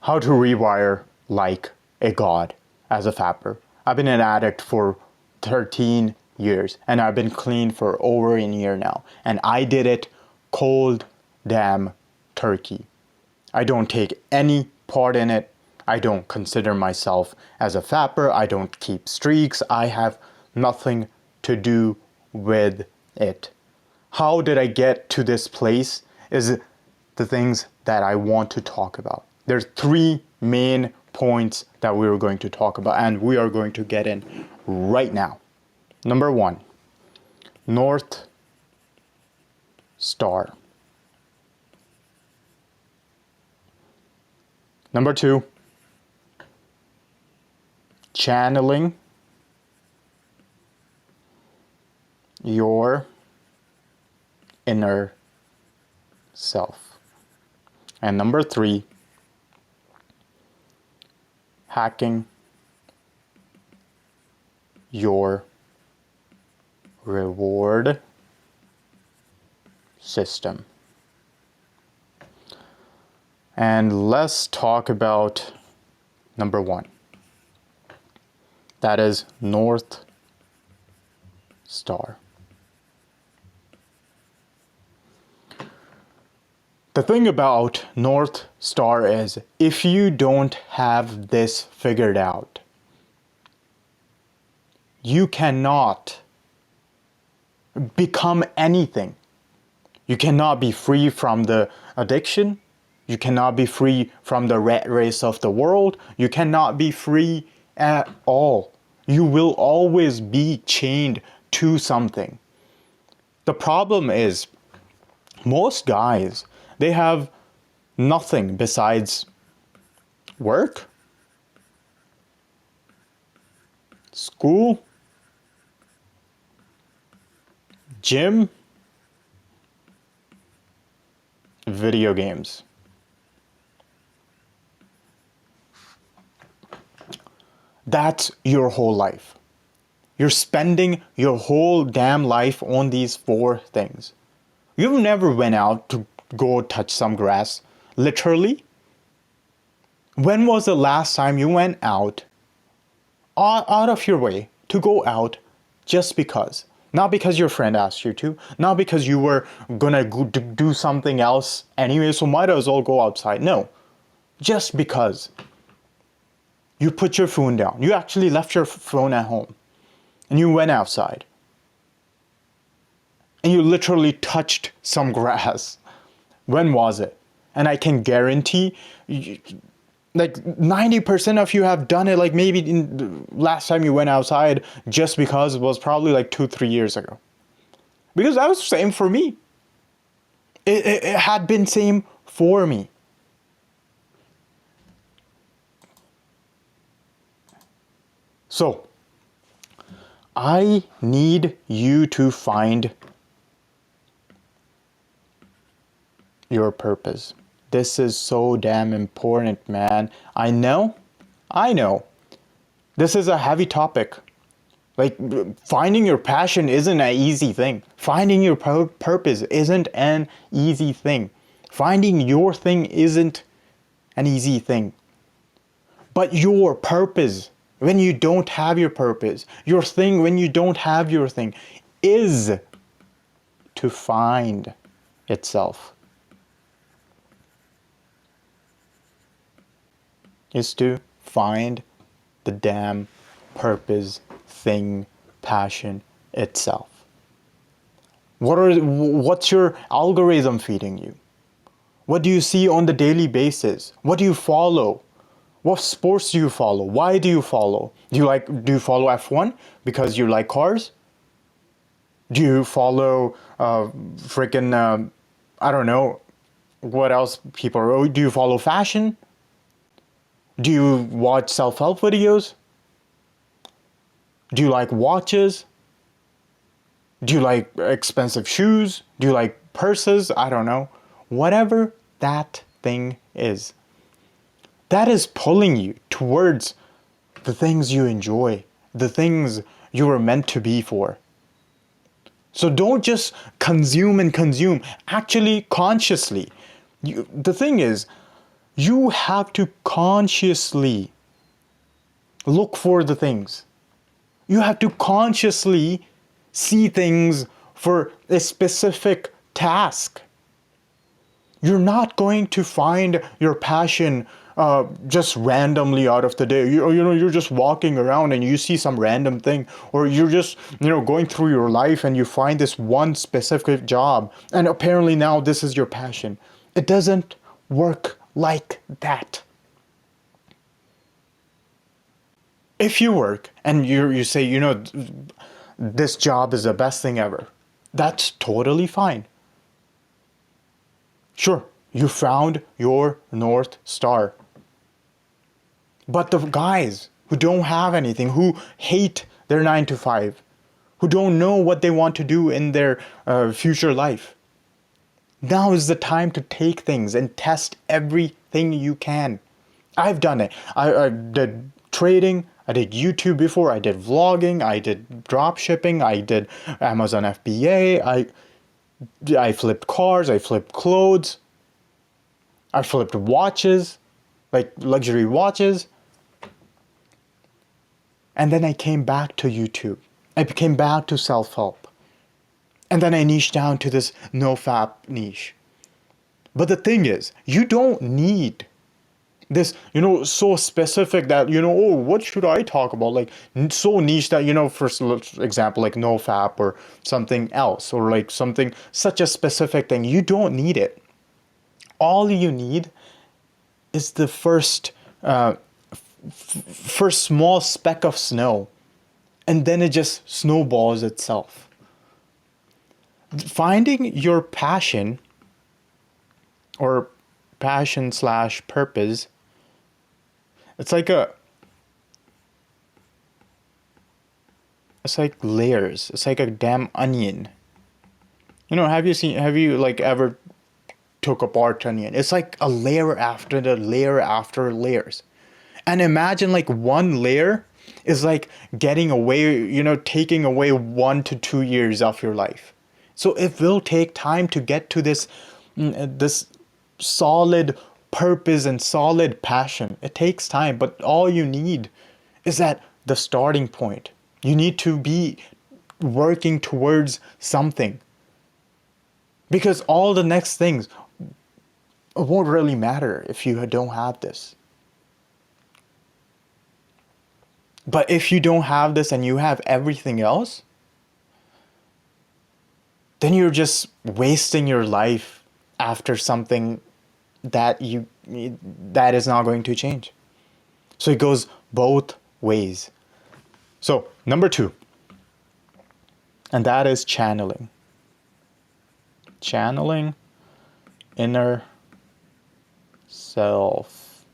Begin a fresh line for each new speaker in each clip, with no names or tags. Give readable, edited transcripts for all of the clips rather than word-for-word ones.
how to rewire like a god as a fapper. I've been an addict for 13 years and I've been clean for over a year now. And I did it cold damn turkey. I don't take any part in it. I don't consider myself as a fapper. I don't keep streaks. I have nothing to do with it. How did I get to this place is the things that I want to talk about. There's 3 main points that we are going to talk about and we are going to get in right now. Number 1, North Star. Number 2, channeling your inner self. And number 3, hacking your reward system. And let's talk about number 1. That is North Star. The thing about North Star is if you don't have this figured out, you cannot become anything. You cannot be free from the addiction. You cannot be free from the rat race of the world. You cannot be free at all. You will always be chained to something. The problem is most guys, they have nothing besides work, school, gym, video games. That's your whole life. You're spending your whole damn life on these 4 things. You've never went out to go touch some grass, literally. When was the last time you went out of your way to go out just because? Not because your friend asked you to, not because you were gonna go do something else anyway, so might as well go outside. No, just because you put your phone down. You actually left your phone at home and you went outside and you literally touched some grass. When was it? And I can guarantee like 90% of you have done it like maybe in the last time you went outside just because it was probably like 2-3 years ago. Because that was the same for me. It had been same for me. So, I need you to find your purpose. This is so damn important, man. I know. This is a heavy topic. Like, finding your passion isn't an easy thing. Finding your purpose isn't an easy thing. Finding your thing isn't an easy thing. But your purpose, when you don't have your purpose, your thing when you don't have your thing, is to find itself. Is to find the damn purpose, thing, passion itself. What's your algorithm feeding you? What do you see on the daily basis? What do you follow? What sports do you follow? Why do you follow? Do you follow F1 because you like cars? Do you follow I don't know what else people are? Do you follow fashion? Do you watch self-help videos? Do you like watches? Do you like expensive shoes? Do you like purses? I don't know. Whatever that thing is, that is pulling you towards the things you enjoy, the things you were meant to be for. So don't just consume and consume. Actually, consciously. The thing is, You have to consciously look for the things. You have to consciously see things for a specific task. You're not going to find your passion just randomly out of the day. You're just walking around and you see some random thing, or you're just going through your life and you find this one specific job, and apparently now this is your passion. It doesn't work like that. If you work and you say, this job is the best thing ever, that's totally fine. Sure, you found your North Star. But the guys who don't have anything, who hate their 9 to 5, who don't know what they want to do in their future life, now is the time to take things and test everything you can. I've done it. I did trading, I did YouTube before, I did vlogging, I did drop shipping, I did Amazon FBA, I flipped cars, I flipped clothes, I flipped watches, like luxury watches. And then I came back to YouTube. I came back to self-help. And then I niched down to this NoFap niche. But the thing is, you don't need this, so specific that, oh, what should I talk about? Like, so niche that, for example, like NoFap or something else, or like something, such a specific thing. You don't need it. All you need is the first small speck of snow, and then it just snowballs itself. Finding your passion, or passion/purpose, it's like layers. It's like a damn onion. Have you like ever took apart onion? It's like a layer after the layer after layers. And imagine like one layer is like getting away, taking away 1 to 2 years of your life. So it will take time to get to this solid purpose and solid passion. It takes time, but all you need is at the starting point. You need to be working towards something. Because all the next things won't really matter if you don't have this. But if you don't have this and you have everything else, then you're just wasting your life after something that is not going to change. So it goes both ways. So number 2, and that is channeling. Channeling inner self.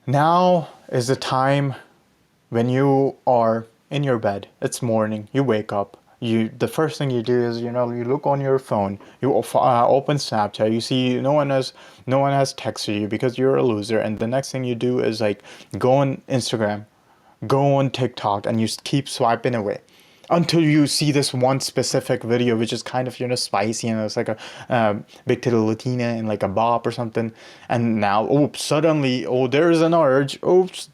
Now is the time when you are in your bed. It's morning. You wake up. The first thing you do is you look on your phone. You open Snapchat. You see no one has texted you because you're a loser. And the next thing you do is like go on Instagram, go on TikTok, and you keep swiping away until you see this one specific video which is kind of spicy, and it's like a big titty Latina and like a bop or something, and now suddenly there's an urge.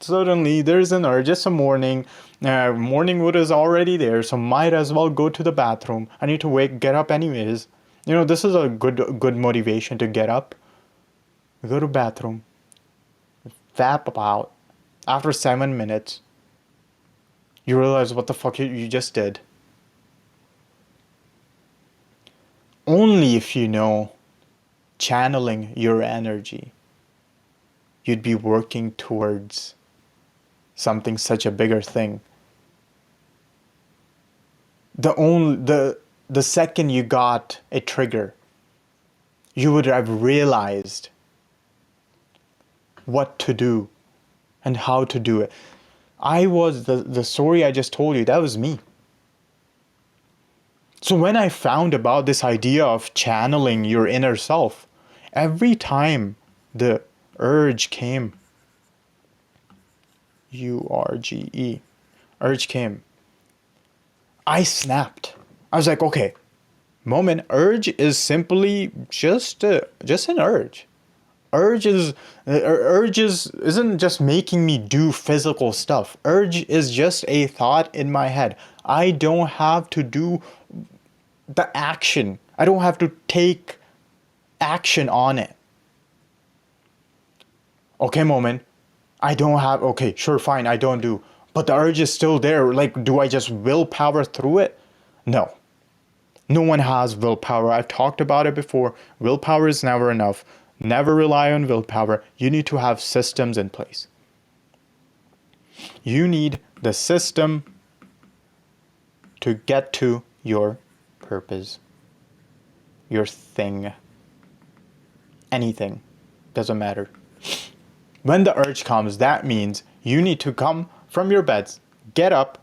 Suddenly there's an urge. It's a morning. Morning wood is already there, so might as well go to the bathroom. I need to get up anyways. This is a good motivation to get up, go to bathroom, vap out. After 7 minutes, you realize what the fuck you just did. Only if you know channeling your energy, you'd be working towards something such a bigger thing. The second you got a trigger, you would have realized what to do and how to do it. The story I just told you, that was me. So when I found about this idea of channeling your inner self, every time the urge came, urge came, I snapped. I was like, okay, Moment, urge is simply just an urge. Urges isn't just making me do physical stuff. Urge is just a thought in my head. I don't have to do the action. I don't have to take action on it. Okay, Moment, I don't have, okay, sure, fine, I don't do. But the urge is still there. Like, do I just willpower through it? No. No one has willpower. I've talked about it before. Willpower is never enough. Never rely on willpower. You need to have systems in place. You need the system to get to your purpose, your thing, anything. Doesn't matter. When the urge comes, that means you need to come from your beds, get up,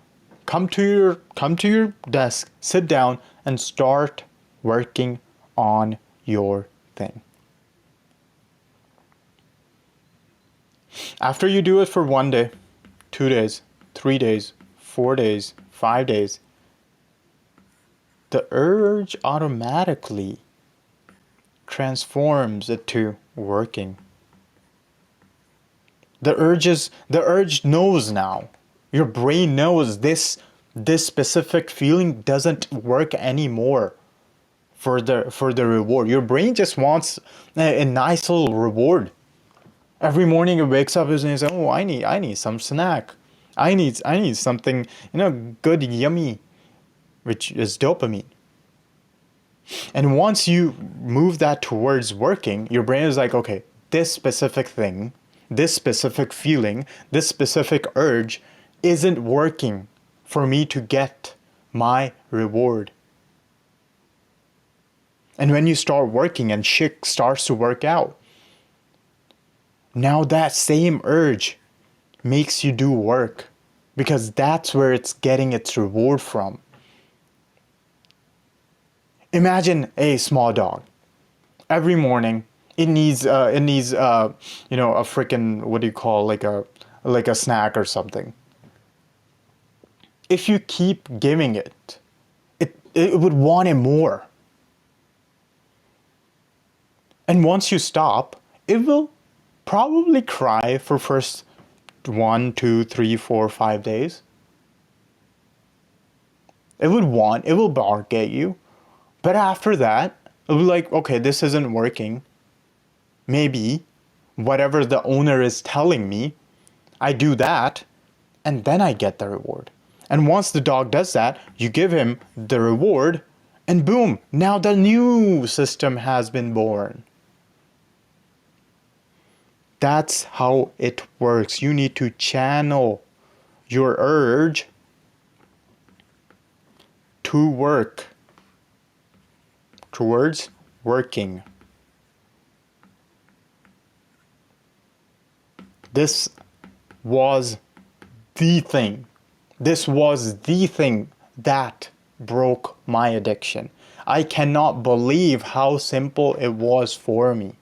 come to your desk, sit down, and start working on your thing. After you do it for 1 day, 2 days, 3 days, 4 days, 5 days, the urge automatically transforms it to working. The urge knows now. Your brain knows this specific feeling doesn't work anymore for the reward. Your brain just wants a nice little reward. Every morning it wakes up and says, "Oh, I need some snack. I need something, good, yummy," which is dopamine. And once you move that towards working, your brain is like, okay, this specific thing, this specific feeling, this specific urge isn't working for me to get my reward. And when you start working and shit starts to work out, now that same urge makes you do work because that's where it's getting its reward from. Imagine a small dog. Every morning, it needs a freaking, what do you call, like a snack or something. If you keep giving it would want it more. And once you stop, it will probably cry for first 1, 2, 3, 4, 5 days. It will bark at you. But after that, it'll be like, okay, this isn't working. Maybe whatever the owner is telling me, I do that, and then I get the reward. And once the dog does that, you give him the reward, and boom, now the new system has been born. That's how it works. You need to channel your urge to work towards working. This was the thing. This was the thing that broke my addiction. I cannot believe how simple it was for me.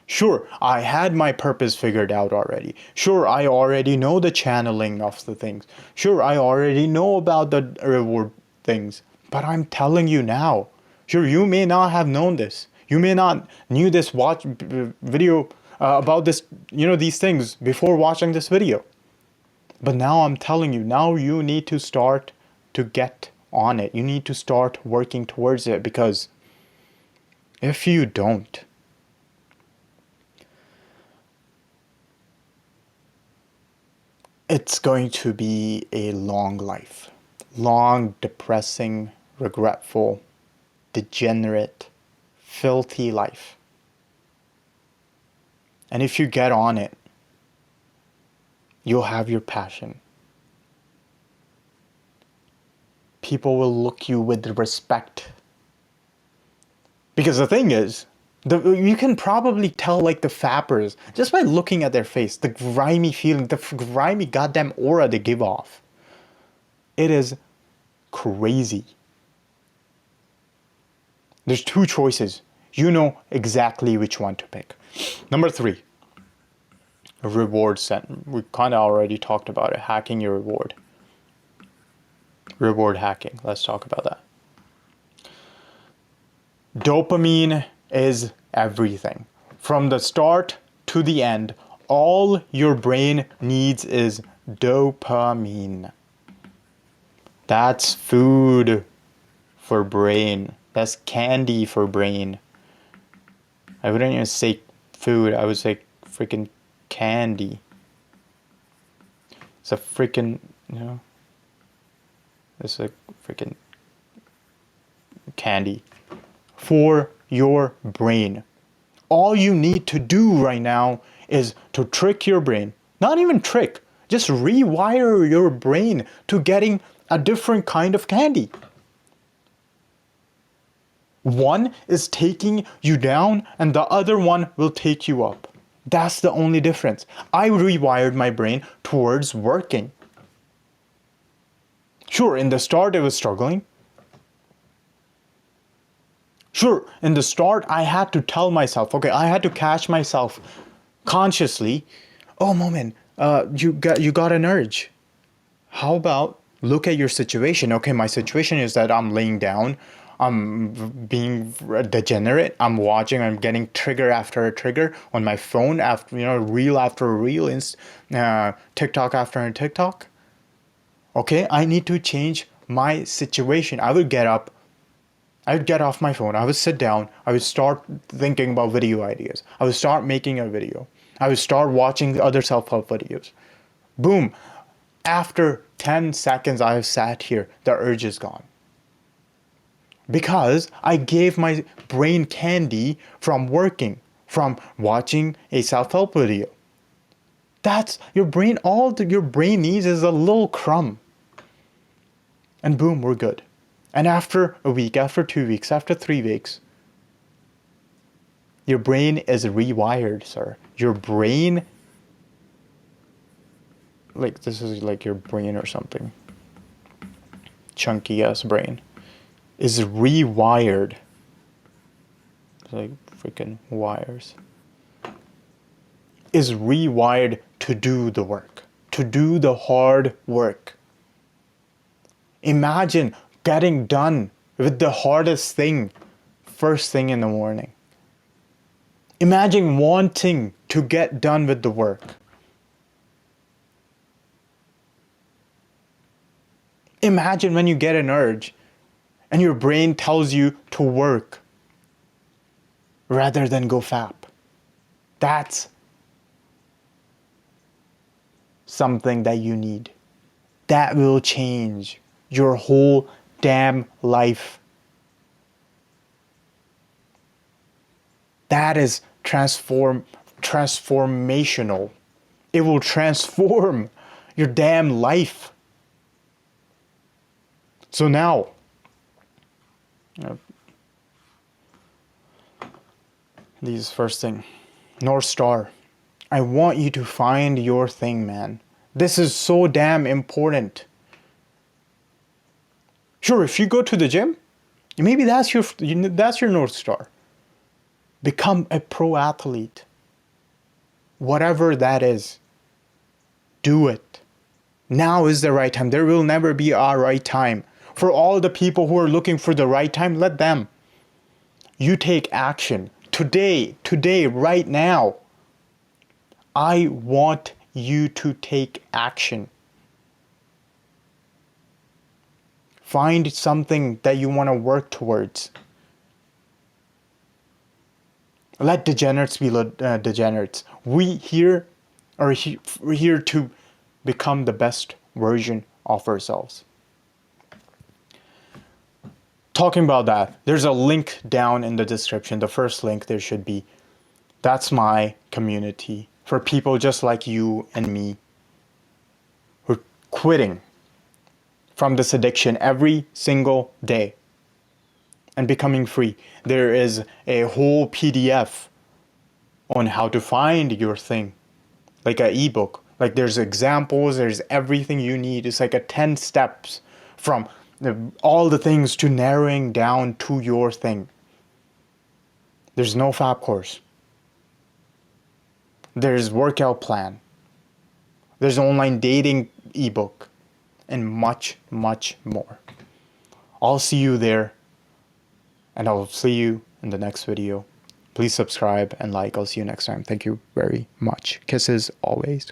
Sure, I had my purpose figured out already. Sure, I already know the channeling of the things. Sure, I already know about the reward things. But I'm telling you now, sure, you may not have known this. You may not knew this video about this, these things before watching this video. But now I'm telling you, now you need to start to get on it. You need to start working towards it, because if you don't, it's going to be a long life. Long, depressing, regretful, degenerate, filthy life. And if you get on it, you'll have your passion. People will look you with respect. Because the thing is, you can probably tell, like, the fappers just by looking at their face, the grimy feeling, the grimy goddamn aura they give off. It is crazy. There's two choices. You know exactly which one to pick. Number 3, a reward set. We kind of already talked about it. Hacking your reward. Reward hacking. Let's talk about that. Dopamine is everything. From the start to the end, all your brain needs is dopamine. That's food for brain. That's candy for brain. I wouldn't even say food, I would say freaking candy. It's a freaking, it's a freaking candy for your brain. All you need to do right now is to trick your brain. Not even trick, just rewire your brain to getting a different kind of candy. One is taking you down and the other one will take you up. That's the only difference. I rewired my brain towards working. Sure, in the start it was struggling. Sure, in the start I had to tell myself, okay, I had to catch myself consciously. Oh, Moman, you got an urge. How about look at your situation? Okay, my situation is that I'm laying down. I'm being degenerate. I'm watching. I'm getting trigger after a trigger on my phone. After reel after a reel, TikTok after a TikTok. Okay, I need to change my situation. I would get up. I would get off my phone. I would sit down. I would start thinking about video ideas. I would start making a video. I would start watching other self-help videos. Boom. After 10 seconds, I have sat here. The urge is gone. Because I gave my brain candy from working, from watching a self-help video. That's your brain. All your brain needs is a little crumb. And boom, we're good. And after a week, after 2 weeks, after 3 weeks, your brain is rewired, sir. Your brain, like this is like your brain or something. Chunky ass brain. Is rewired. It's like freaking wires. Is rewired to do the work, to do the hard work. Imagine getting done with the hardest thing first thing in the morning. Imagine wanting to get done with the work. Imagine when you get an urge and your brain tells you to work rather than go fap. That's something that you need. That will change your whole damn life. That is transformational. It will transform your damn life. So now, these first thing, North Star. I want you to find your thing, man. This is so damn important. Sure, if you go to the gym, maybe that's your North Star. Become a pro athlete. Whatever that is, do it. Now is the right time. There will never be a right time. For all the people who are looking for the right time, let them. You take action. Today, right now. I want you to take action. Find something that you want to work towards. Let degenerates be degenerates. We're here to become the best version of ourselves. Talking about that, there's a link down in the description. The first link there should be. That's my community for people just like you and me who are quitting from this addiction every single day and becoming free. There is a whole PDF on how to find your thing, like an ebook. Like there's examples, there's everything you need. It's like a 10 steps from all the things to narrowing down to your thing. There's no Fap Course. There's workout plan. There's online dating ebook and much, much more. I'll see you there and I'll see you in the next video. Please subscribe and like. I'll see you next time. Thank you very much. Kisses always.